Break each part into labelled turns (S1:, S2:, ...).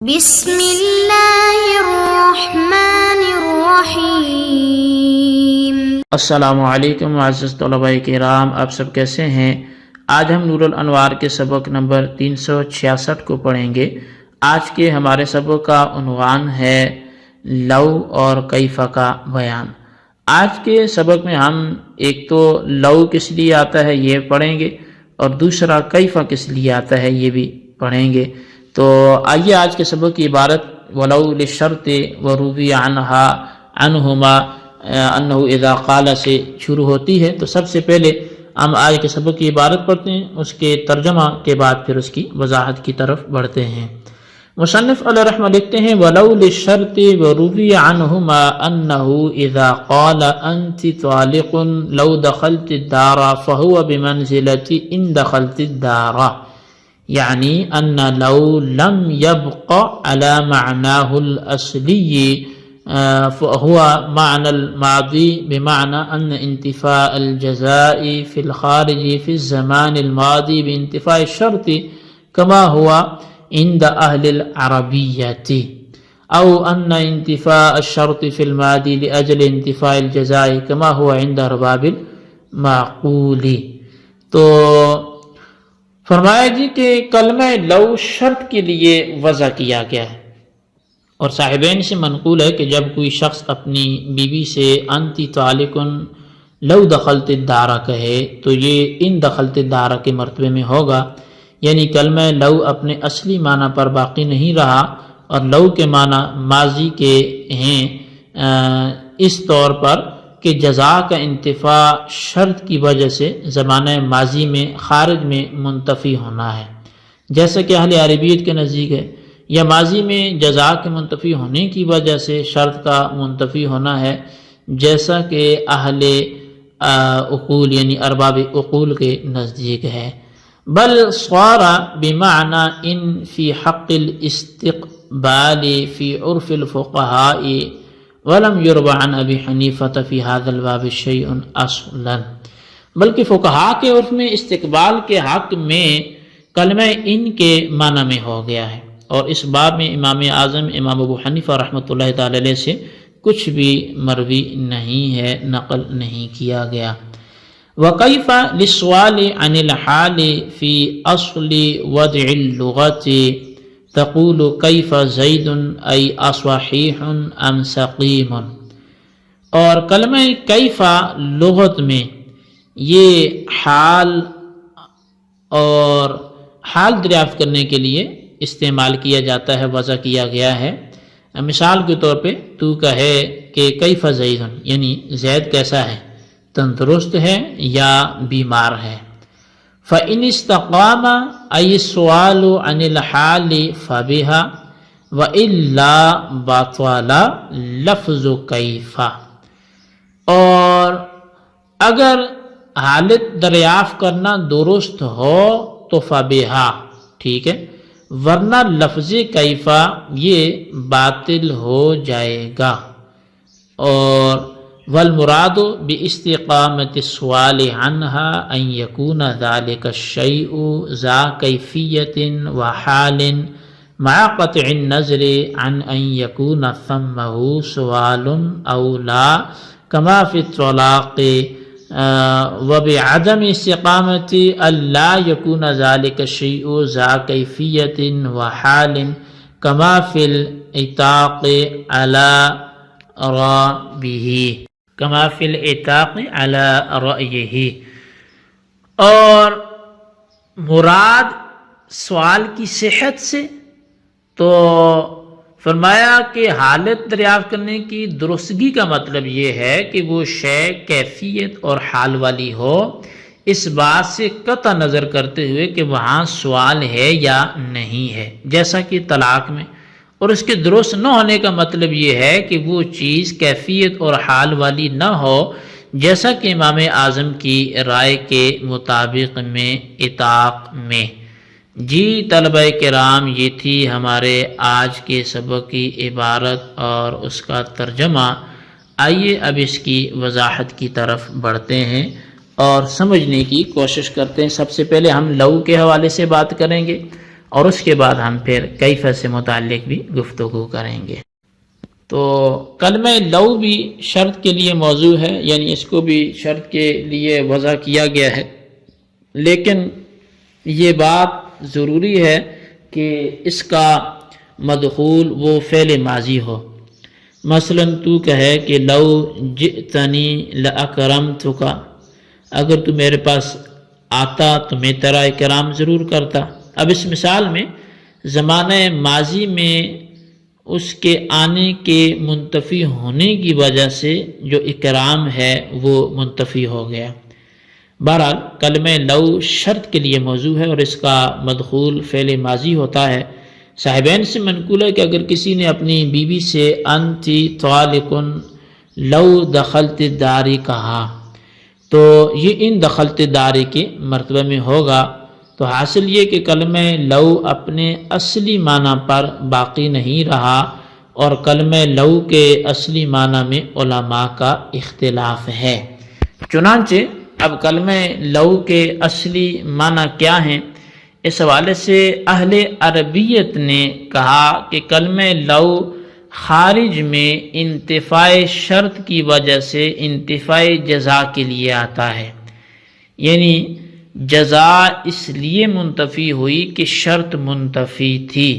S1: بسم اللہ الرحمن الرحیم۔
S2: السلام علیکم معزز طلباء کرام، آپ سب کیسے ہیں؟ آج ہم نور الانوار کے سبق نمبر 366 کو پڑھیں گے۔ آج کے ہمارے سبق کا عنوان ہے لو اور کیف کا بیان۔ آج کے سبق میں ہم ایک تو لو کس لیے آتا ہے یہ پڑھیں گے، اور دوسرا کیف کس لیے آتا ہے یہ بھی پڑھیں گے۔ تو آئیے آج کے سبق کی عبارت ولو للشرط وروی عنہما انہ اذا قال سے شروع ہوتی ہے۔ تو سب سے پہلے ہم آج کے سبق کی عبارت پڑھتے ہیں، اس کے ترجمہ کے بعد پھر اس کی وضاحت کی طرف بڑھتے ہیں۔ مصنف علیہ رحمہ لکھتے ہیں ولو للشرط وروی عنہما انہ اذا قال انت طالق لو دخلت الدار فهو بمنزلة ان دخلت الدار، یعنی ان لو لم يبق على معناه الأصلي فهو معنى الماضي، بمعنى ان انتفاء الجزاء في الخارج في الزمان الماضي بانتفاء الشرط كما هو عند أهل العربية، أو أن انتفاء الشرط في الماضي لأجل انتفاء الجزاء كما هو عند أرباب المعقول۔ تو فرمایا جی کہ کلمہ لو شرط کے لیے وضع کیا گیا ہے، اور صاحبین سے منقول ہے کہ جب کوئی شخص اپنی بیوی سے انتی طالقن لو دخلت الدار کہے تو یہ ان دخلت الدار کے مرتبے میں ہوگا، یعنی کلمہ لو اپنے اصلی معنی پر باقی نہیں رہا، اور لو کے معنی ماضی کے ہیں اس طور پر کہ جزا کا انتفاع شرط کی وجہ سے زمانہ ماضی میں خارج میں منتفی ہونا ہے، جیسا کہ اہل عربیت کے نزدیک ہے، یا ماضی میں جزا کے منتفی ہونے کی وجہ سے شرط کا منتفی ہونا ہے، جیسا کہ اہل عقول یعنی ارباب عقول کے نزدیک ہے۔ بل صار بمعنى ان فی حق الاستقبال فی عرف الفقهاء ولم يروى عن ابی حنیفہ فی هذا الباب شیء اصلا، بلکہ فقہاء کے عرف میں استقبال کے حق میں کلمہ ان کے معنی میں ہو گیا ہے، اور اس باب میں امام اعظم امام ابو حنیفہ رحمۃ اللہ تعالی علیہ سے کچھ بھی مروی نہیں ہے، نقل نہیں کیا گیا۔ وکیف للسؤال عن الحال فی اصل وضع اللغة تقول کیف زید ای اصحیح ام سقیم، اور کلمہ کیفا لغت میں یہ حال اور حال دریافت کرنے کے لیے استعمال کیا جاتا ہے، وضع کیا گیا ہے۔ مثال کے طور پہ تو کہے کہ کیف زید، یعنی زید کیسا ہے، تندرست ہے یا بیمار ہے۔ فَإِنِ اسْتَقَامَ أَيِ السُّؤَالُ عَنِ الْحَالِ فَبِهَا وَإِلَّا بَطَلَ لَفْظُ كَيْفَ، اور اگر حالت دریافت کرنا درست ہو تو فَبِهَا ٹھیک ہے، ورنہ لفظ کیفا یہ باطل ہو جائے گا۔ اور والمراد باستقامة السؤال عنها ان يكون ذلك الشيء ذا كيفية وحال مع قطع النظر عن ان يكون ثمه سؤال او لا، كما في الطلاق، وبعدم استقامة الا يكون ذلك الشيء ذا كيفية وحال كما في العتاق على رأيه، کما فی العتاق علی رأیہ۔ اور مراد سوال کی صحت سے تو فرمایا کہ حالت دریافت کرنے کی درستگی کا مطلب یہ ہے کہ وہ شے کیفیت اور حال والی ہو، اس بات سے قطع نظر کرتے ہوئے کہ وہاں سوال ہے یا نہیں ہے، جیسا کہ طلاق میں۔ اور اس کے درست نہ ہونے کا مطلب یہ ہے کہ وہ چیز کیفیت اور حال والی نہ ہو، جیسا کہ امام اعظم کی رائے کے مطابق میں عتاق میں۔ جی طلبہ کرام، یہ تھی ہمارے آج کے سبق کی عبارت اور اس کا ترجمہ۔ آئیے اب اس کی وضاحت کی طرف بڑھتے ہیں اور سمجھنے کی کوشش کرتے ہیں۔ سب سے پہلے ہم لو کے حوالے سے بات کریں گے، اور اس کے بعد ہم پھر کیف سے متعلق بھی گفتگو کریں گے۔ تو کلمہ لو بھی شرط کے لیے موضوع ہے، یعنی اس کو بھی شرط کے لیے وضع کیا گیا ہے، لیکن یہ بات ضروری ہے کہ اس کا مدخول وہ فعل ماضی ہو۔ مثلا تو کہے کہ لو جئتنی لاکرمتک، اگر تو میرے پاس آتا تو میں تیرا اکرام ضرور کرتا۔ اب اس مثال میں زمانہ ماضی میں اس کے آنے کے منتفی ہونے کی وجہ سے جو اکرام ہے وہ منتفی ہو گیا۔ بہرحال کلمہ لو شرط کے لیے موضوع ہے اور اس کا مدخول فعل ماضی ہوتا ہے۔ صاحبین سے منقول ہے کہ اگر کسی نے اپنی بیوی سے انتی طالق لو دخلت داری کہا تو یہ ان دخلت داری کے مرتبہ میں ہوگا، تو حاصل یہ کہ کلمہ لو اپنے اصلی معنی پر باقی نہیں رہا، اور کلمہ لو کے اصلی معنی میں علماء کا اختلاف ہے۔ چنانچہ اب کلمہ لو کے اصلی معنی کیا ہیں، اس حوالے سے اہل عربیت نے کہا کہ کلمہ لو خارج میں انتفاع شرط کی وجہ سے انتفاع جزا کے لیے آتا ہے، یعنی جزا اس لیے منتفی ہوئی کہ شرط منتفی تھی،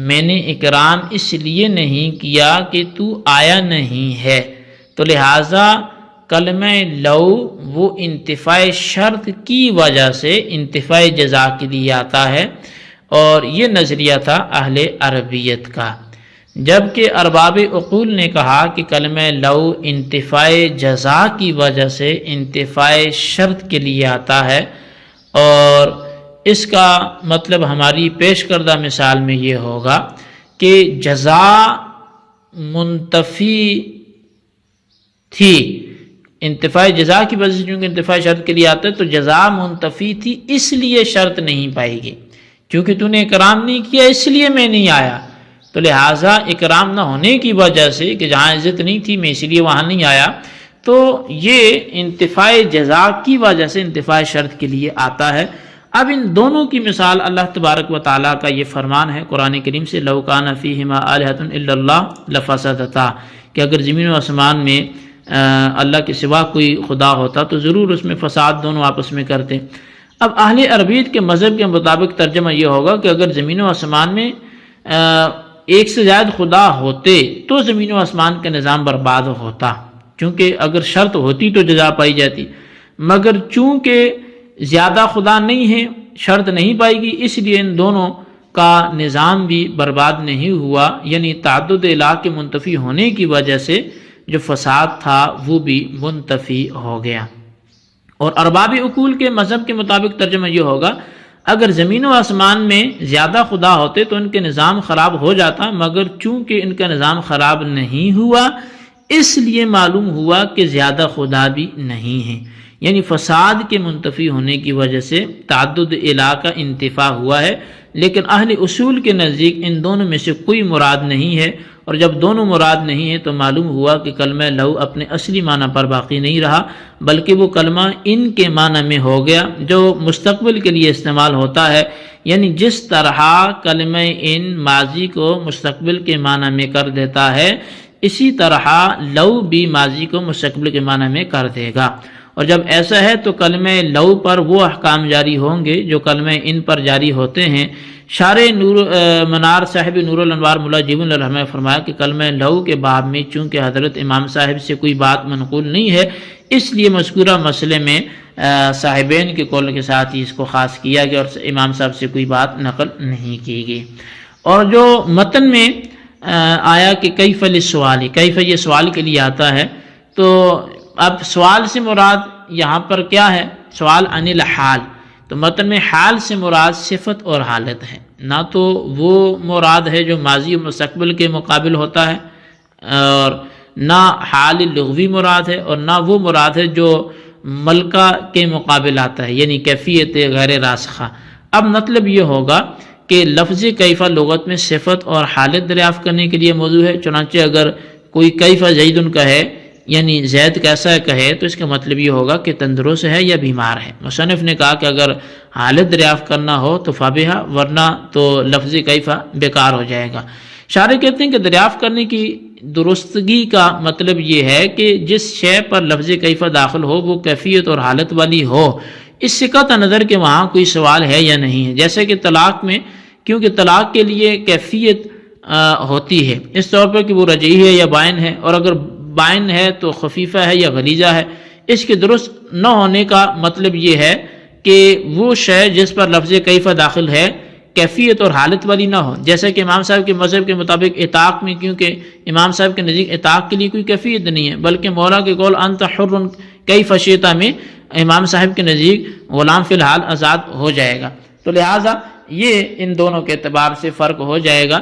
S2: میں نے اکرام اس لیے نہیں کیا کہ تو آیا نہیں ہے، تو لہٰذا کلمہ لو وہ انتفاع شرط کی وجہ سے انتفاع جزا کے لیے آتا ہے، اور یہ نظریہ تھا اہل عربیت کا۔ جبکہ ارباب عقول نے کہا کہ کلمہ لو انتفاع جزا کی وجہ سے انتفاع شرط کے لیے آتا ہے، اور اس کا مطلب ہماری پیش کردہ مثال میں یہ ہوگا کہ جزا منتفی تھی، انتفاع جزا کی وجہ سے چونکہ انتفاع شرط کے لیے آتا ہے تو جزا منتفی تھی، اس لیے شرط نہیں پائے گی، چونکہ تو نے اکرام نہیں کیا اس لیے میں نہیں آیا، تو لہٰذا اکرام نہ ہونے کی وجہ سے کہ جہاں عزت نہیں تھی میں اس لیے وہاں نہیں آیا، تو یہ انتفاع جزا کی وجہ سے انتفاع شرط کے لیے آتا ہے۔ اب ان دونوں کی مثال اللہ تبارک و تعالیٰ کا یہ فرمان ہے قرآن کریم سے، لو کان فیہما آلہۃ الا اللہ لفسدتا، کہ اگر زمین و آسمان میں اللہ کے سوا کوئی خدا ہوتا تو ضرور اس میں فساد دونوں آپس میں کرتے۔ اب اہل عربیت کے مذہب کے مطابق ترجمہ یہ ہوگا کہ اگر زمین و آسمان میں ایک سے زائد خدا ہوتے تو زمین و آسمان کا نظام برباد ہوتا، چونکہ اگر شرط ہوتی تو جزا پائی جاتی، مگر چونکہ زیادہ خدا نہیں ہے شرط نہیں پائے گی، اس لیے ان دونوں کا نظام بھی برباد نہیں ہوا، یعنی تعدد الہ کے منتفی ہونے کی وجہ سے جو فساد تھا وہ بھی منتفی ہو گیا۔ اور ارباب عقول کے مذہب کے مطابق ترجمہ یہ ہوگا، اگر زمین و آسمان میں زیادہ خدا ہوتے تو ان کے نظام خراب ہو جاتا، مگر چونکہ ان کا نظام خراب نہیں ہوا اس لیے معلوم ہوا کہ زیادہ خدا بھی نہیں ہے، یعنی فساد کے منتفی ہونے کی وجہ سے تعدد الہ کا انتفاع ہوا ہے۔ لیکن اہل اصول کے نزدیک ان دونوں میں سے کوئی مراد نہیں ہے، اور جب دونوں مراد نہیں ہیں تو معلوم ہوا کہ کلمہ لو اپنے اصلی معنی پر باقی نہیں رہا، بلکہ وہ کلمہ ان کے معنی میں ہو گیا جو مستقبل کے لیے استعمال ہوتا ہے، یعنی جس طرح کلمہ ان ماضی کو مستقبل کے معنی میں کر دیتا ہے، اسی طرح لو بھی ماضی کو مستقبل کے معنی میں کر دے گا۔ اور جب ایسا ہے تو کلمہ لو پر وہ احکام جاری ہوں گے جو کلمہ ان پر جاری ہوتے ہیں۔ شارح منار صاحب نور الانوار ملا جیب الرحمہ نے فرمایا کہ کلمہ لو کے باب میں چونکہ حضرت امام صاحب سے کوئی بات منقول نہیں ہے، اس لیے مذکورہ مسئلے میں صاحبین کے قول کے ساتھ ہی اس کو خاص کیا گیا اور امام صاحب سے کوئی بات نقل نہیں کی گئی۔ اور جو متن میں آیا کہ کیف للسؤال، کیف یہ سوال کے لیے آتا ہے، تو اب سوال سے مراد یہاں پر کیا ہے؟ سوال عن الحال، تو متن میں حال سے مراد صفت اور حالت ہے، نہ تو وہ مراد ہے جو ماضی و مستقبل کے مقابل ہوتا ہے، اور نہ حال لغوی مراد ہے، اور نہ وہ مراد ہے جو ملکہ کے مقابل آتا ہے، یعنی کیفیت غیر راسخہ۔ اب مطلب یہ ہوگا کہ لفظ کیفہ لغت میں صفت اور حالت دریافت کرنے کے لیے موضوع ہے، چنانچہ اگر کوئی کیفہ زیدن کہے یعنی زید کیسا کہے تو اس کا مطلب یہ ہوگا کہ تندرست ہے یا بیمار ہے۔ مصنف نے کہا کہ اگر حالت دریافت کرنا ہو تو فابہا، ورنہ تو لفظ کیفا بیکار ہو جائے گا۔ شارح کہتے ہیں کہ دریافت کرنے کی درستگی کا مطلب یہ ہے کہ جس شے پر لفظ کیفا داخل ہو وہ کیفیت اور حالت والی ہو، اس سے قطع نظر کہ وہاں کوئی سوال ہے یا نہیں ہے۔ جیسے کہ طلاق میں، کیونکہ طلاق کے لیے کیفیت ہوتی ہے، اس طور پر کہ وہ رجعی ہے یا بائن ہے، اور اگر بائن ہے تو خفیفہ ہے یا غلیظہ ہے۔ اس کے درست نہ ہونے کا مطلب یہ ہے کہ وہ شے جس پر لفظ کیفا داخل ہے کیفیت اور حالت والی نہ ہو۔ جیسے کہ امام صاحب کے مذہب کے مطابق عتاق میں، کیونکہ امام صاحب کے نزدیک عتاق کے لیے کوئی کیفیت نہیں ہے، بلکہ مولا کے قول انت حر کیف شئت میں امام صاحب کے نزدیک غلام فی الحال آزاد ہو جائے گا۔ تو لہٰذا یہ ان دونوں کے اعتبار سے فرق ہو جائے گا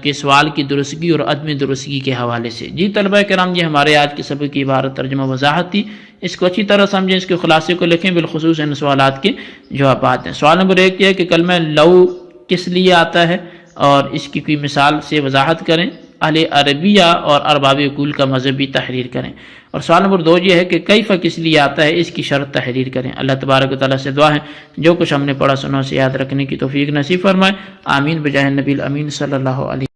S2: کہ سوال کی درستگی اور عدم درستگی کے حوالے سے۔ جی طلبہ کرام، یہ ہمارے آج کے سبق کی عبارت ترجمہ وضاحت تھی، اس کو اچھی طرح سمجھیں، اس کے خلاصے کو لکھیں، بالخصوص ان سوالات کے جوابات ہیں۔ سوال نمبر 1 یہ ہے کہ کلمہ لو کس لیے آتا ہے اور اس کی کوئی مثال سے وضاحت کریں۔ اہل عربیہ اور ارباب عقول کا مذہبی تحریر کریں۔ اور سوال نمبر 2 یہ ہے کہ کیفا کس لیے آتا ہے، اس کی شرط تحریر کریں۔ اللہ تبارک و تعالیٰ سے دعا ہے جو کچھ ہم نے پڑھا سنا اسے یاد رکھنے کی توفیق نصیب فرمائے، آمین بجاہ نبی الامین صلی اللہ علیہ